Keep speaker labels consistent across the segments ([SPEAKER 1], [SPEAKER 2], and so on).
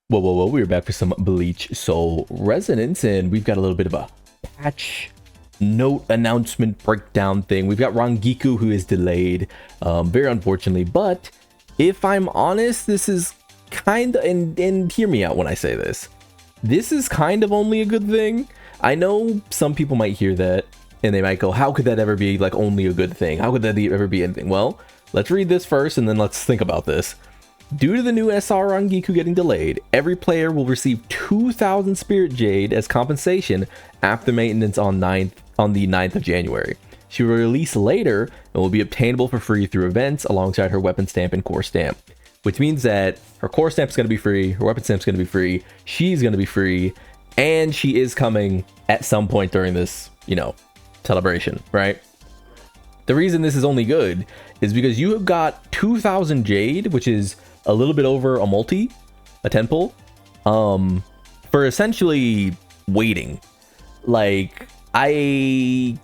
[SPEAKER 1] Whoa, we're back for some Bleach Soul Resonance, and we've got a little bit of a patch note announcement breakdown thing. We've got Rangiku, who is delayed, very unfortunately, but if I'm honest, this is kind of, and hear me out when I say this, this is kind of only a good thing. I know some people might hear that, and they might go, how could that ever be, like, only a good thing? How could that ever be anything? Well, let's read this first, and then let's think about this. Due to the new SR Rangiku getting delayed, every player will receive 2,000 Spirit Jade as compensation after maintenance on the 9th of January. She will release later and will be obtainable for free through events alongside her weapon stamp and core stamp. Which means that her core stamp is going to be free, her weapon stamp is going to be free, she's going to be free, and she is coming at some point during this, celebration, right? The reason this is only good is because you have got 2,000 Jade, which is a little bit over a 10 pull, for essentially waiting. Like, I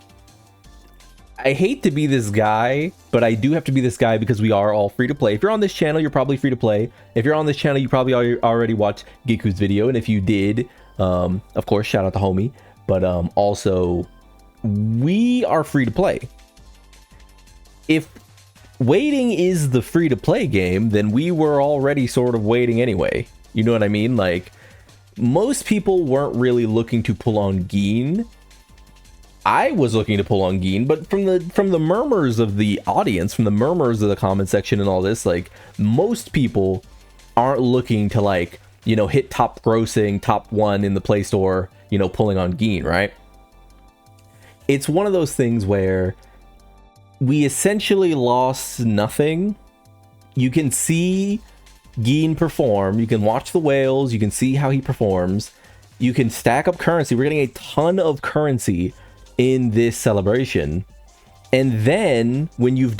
[SPEAKER 1] hate to be this guy, but I do have to be this guy because we are all free to play. If you're on this channel, you're probably free to play. If you're on this channel, you probably already watched Giku's video, and if you did, of course, shout out to homie. But also, we are free to play. If waiting is the free to play game, then we were already sort of waiting anyway. You know what I mean? Like, most people weren't really looking to pull on Gin. I was looking to pull on Gin, but from the murmurs of the audience, from the murmurs of the comment section and all this, like, most people aren't looking to, like, hit top grossing, top 1 in the Play Store, pulling on Gin, right? It's one of those things where we essentially lost nothing. You can see Gin perform, you can watch the whales, you can see how he performs, you can stack up currency. We're getting a ton of currency in this celebration, and then when you've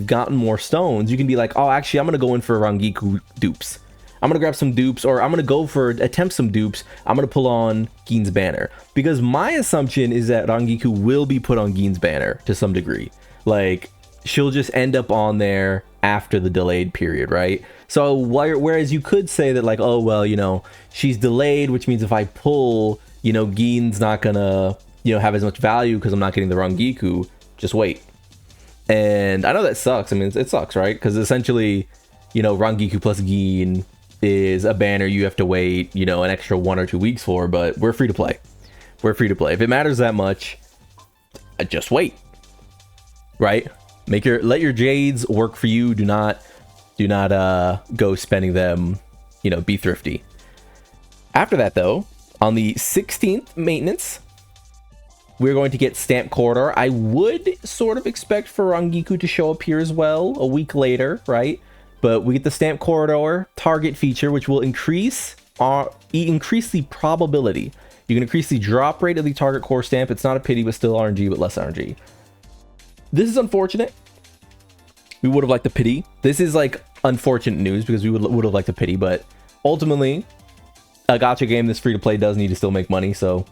[SPEAKER 1] gotten more stones, you can be like, oh, actually, I'm gonna go in for Rangiku dupes. I'm gonna grab some dupes, or I'm gonna attempt some dupes. I'm gonna pull on Gin's banner, because my assumption is that Rangiku will be put on Gin's banner to some degree. Like, she'll just end up on there after the delayed period, right? So whereas you could say that, like, oh, well, she's delayed, which means if I pull, Gin's not gonna, have as much value because I'm not getting the Rangiku, just wait. And I know that sucks. I mean, it sucks, right? Because essentially, Rangiku plus Gin is a banner you have to wait, an extra 1 or 2 weeks for, but we're free to play. We're free to play. If it matters that much, just wait. Right? Let your Jades work for you. Do not go spending them, be thrifty. After that, though, on the 16th maintenance, we're going to get Stamp Corridor. I would sort of expect for Rangiku to show up here as well a week later, right? But we get the Stamp Corridor target feature, which will increase the probability. You can increase the drop rate of the target core stamp. It's not a pity, but still RNG, but less RNG. This is unfortunate. We would have liked the pity. This is like unfortunate news because we would have liked the pity, but ultimately, a gacha game that's free to play does need to still make money, so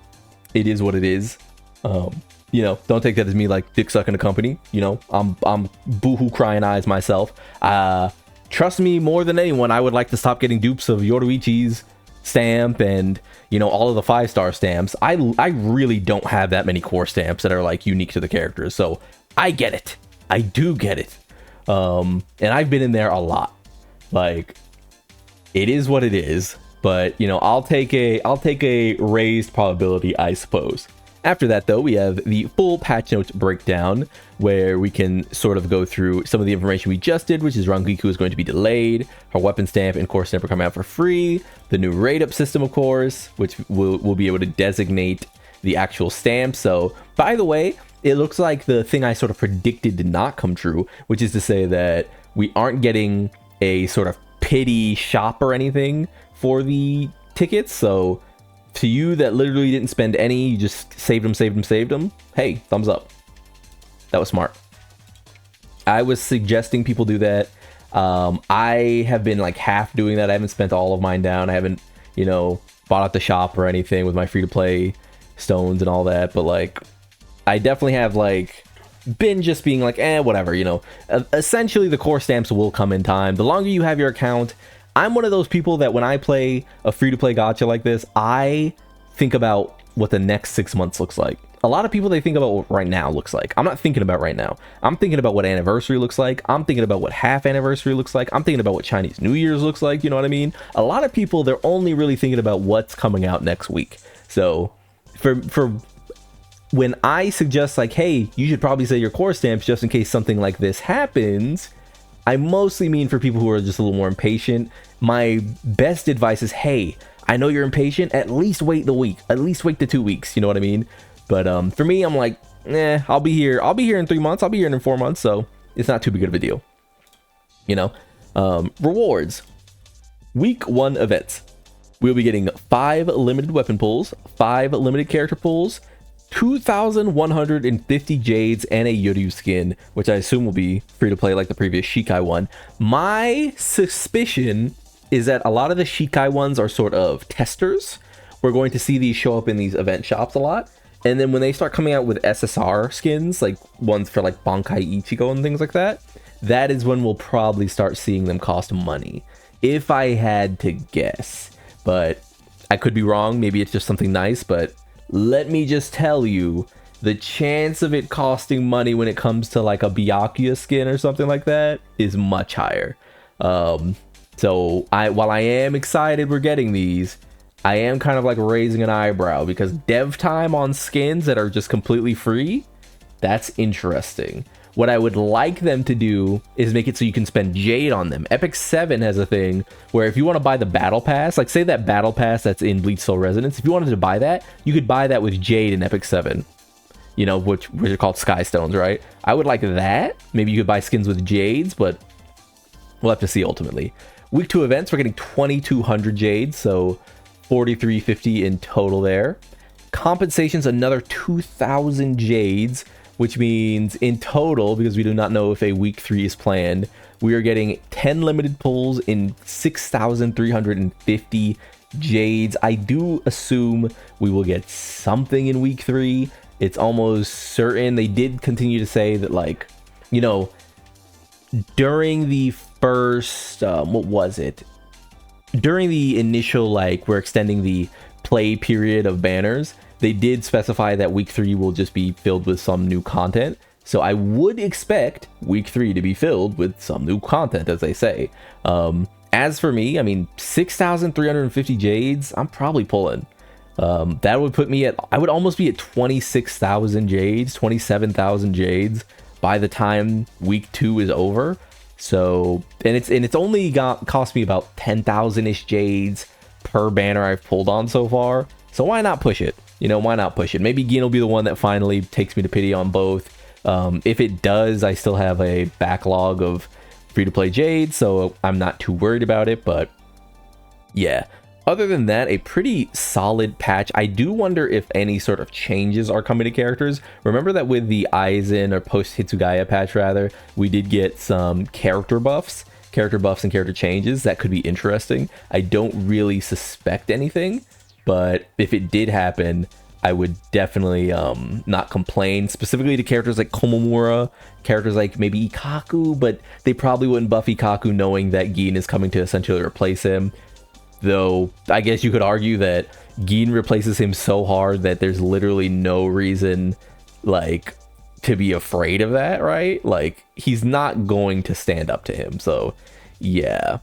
[SPEAKER 1] it is what it is. Don't take that as me like dick sucking the company. I'm boohoo crying eyes myself. Trust me, more than anyone, I would like to stop getting dupes of Yoruichi's stamp and all of the 5-star stamps. I really don't have that many core stamps that are like unique to the characters, so I get it. I do get it. And I've been in there a lot. Like, it is what it is, but I'll take a raised probability, I suppose. After that, though, we have the full patch notes breakdown, where we can sort of go through some of the information we just did, which is Rangiku is going to be delayed, her weapon stamp and core stamp are coming out for free, the new rate-up system, of course, which will be able to designate the actual stamp. So, by the way, it looks like the thing I sort of predicted did not come true, which is to say that we aren't getting a sort of pity shop or anything for the tickets, so to you that literally didn't spend any, you just saved them, hey, thumbs up. That was smart. I was suggesting people do that. I have been like half doing that. I haven't spent all of mine down. I haven't, bought out the shop or anything with my free-to-play stones and all that, but like, I definitely have like been just being like, whatever, essentially the core stamps will come in time. The longer you have your account, I'm one of those people that when I play a free-to-play gacha like this, I think about what the next 6 months looks like. A lot of people, they think about what right now looks like. I'm not thinking about right now. I'm thinking about what anniversary looks like. I'm thinking about what half anniversary looks like. I'm thinking about what Chinese New Year's looks like. You know what I mean? A lot of people, they're only really thinking about what's coming out next week. So for when I suggest like, hey, you should probably say your core stamps just in case something like this happens, I mostly mean for people who are just a little more impatient. My best advice is, hey, I know you're impatient. At least wait the week. At least wait the 2 weeks. You know what I mean? But for me, I'm like, I'll be here. I'll be here in 3 months. I'll be here in 4 months. So it's not too big of a deal. You know, rewards. Week 1 events. We'll be getting 5 limited weapon pulls, 5 limited character pulls, 2,150 Jades, and a Yoryu skin, which I assume will be free to play like the previous Shikai one. My suspicion is that a lot of the Shikai ones are sort of testers. We're going to see these show up in these event shops a lot. And then when they start coming out with SSR skins, like ones for like Bankai Ichigo and things like that, that is when we'll probably start seeing them cost money. If I had to guess. But I could be wrong. Maybe it's just something nice. But let me just tell you, the chance of it costing money when it comes to like a Byakuya skin or something like that is much higher. So while I am excited we're getting these, I am kind of like raising an eyebrow because dev time on skins that are just completely free, that's interesting. What I would like them to do is make it so you can spend Jade on them. Epic 7 has a thing where if you want to buy the battle pass, like say that battle pass that's in Bleach Soul Resonance, if you wanted to buy that, you could buy that with Jade in Epic 7. You know, which are called Sky Stones, right? I would like that. Maybe you could buy skins with Jades, but we'll have to see ultimately. Week 2 events, we're getting 2,200 Jades, so 4,350 in total there. Compensations, another 2,000 Jades, which means in total, because we do not know if a week 3 is planned, we are getting 10 limited pulls in 6,350 Jades. I do assume we will get something in week 3. It's almost certain. They did continue to say that, like, you know, during the first, what was it? During the initial, like, we're extending the play period of banners, they did specify that week 3 will just be filled with some new content. So I would expect week 3 to be filled with some new content, as they say. As for me, I mean, 6,350 Jades, I'm probably pulling. That would put me at, I would almost be at 26,000 Jades, 27,000 Jades by the time week 2 is over. So, and it's only cost me about 10,000-ish Jades per banner I've pulled on so far. So why not push it? You know, why not push it? Maybe Gin will be the one that finally takes me to pity on both. If it does, I still have a backlog of free-to-play Jade, so I'm not too worried about it, but yeah. Other than that, a pretty solid patch. I do wonder if any sort of changes are coming to characters. Remember that with the Aizen, or post-Hitsugaya patch rather, we did get some character buffs and character changes. That could be interesting. I don't really suspect anything, but if it did happen, I would definitely not complain. Specifically to characters like Komomura, characters like maybe Ikaku, but they probably wouldn't buff Ikaku knowing that Gin is coming to essentially replace him. Though, I guess you could argue that Gin replaces him so hard that there's literally no reason, like, to be afraid of that, right? Like, he's not going to stand up to him, so, yeah.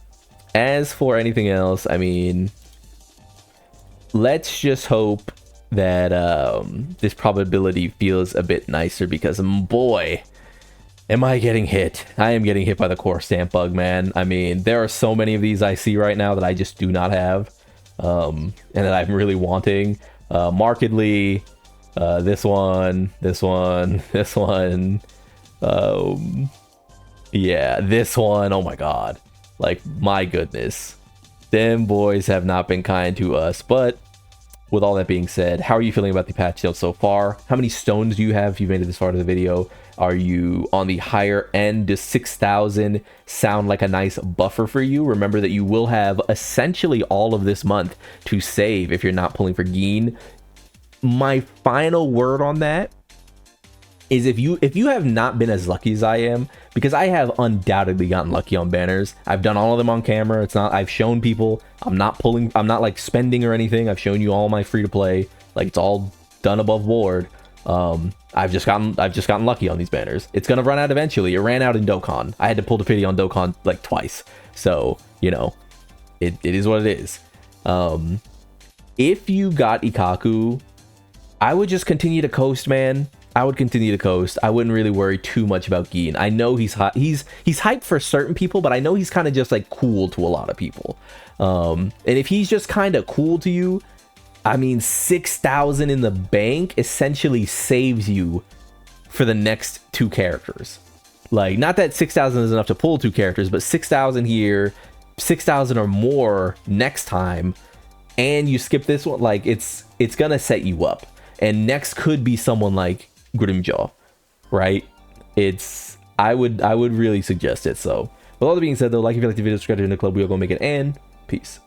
[SPEAKER 1] As for anything else, I mean, let's just hope that this probability feels a bit nicer, because, boy, am I getting hit. I am getting hit by the core stamp bug, man. I mean, there are so many of these I see right now that I just do not have, and that I'm really wanting. Markedly, this one, this one, this one. Yeah, this one. Oh my god. Like, my goodness. Them boys have not been kind to us, but with all that being said, how are you feeling about the patch notes so far? How many stones do you have if you've made it this far to the video? Are you on the higher end? Does 6,000 sound like a nice buffer for you? Remember that you will have essentially all of this month to save if you're not pulling for Gin. My final word on that is if you have not been as lucky as I am, because I have undoubtedly gotten lucky on banners. I've done all of them on camera. It's not, I've shown people, I'm not like spending or anything. I've shown you all my free to play. Like, it's all done above board. I've just gotten lucky on these banners. It's gonna run out eventually. It ran out in Dokkan. I had to pull the pity on Dokkan like twice. So, you know, it is what it is. If you got Ikaku, I would just continue to coast, man. I would continue to coast. I wouldn't really worry too much about Gin. I know he's hot. He's hyped for certain people, but I know he's kind of just like cool to a lot of people. And if he's just kind of cool to you, I mean, 6,000 in the bank essentially saves you for the next 2 characters. Like, not that 6,000 is enough to pull 2 characters, but 6,000 here, 6,000 or more next time, and you skip this one, like, it's gonna set you up. And next could be someone like Grimjaw, right? I would really suggest it. So with all that being said though, like if you like the video, subscribe to the club, we are gonna make it, and peace.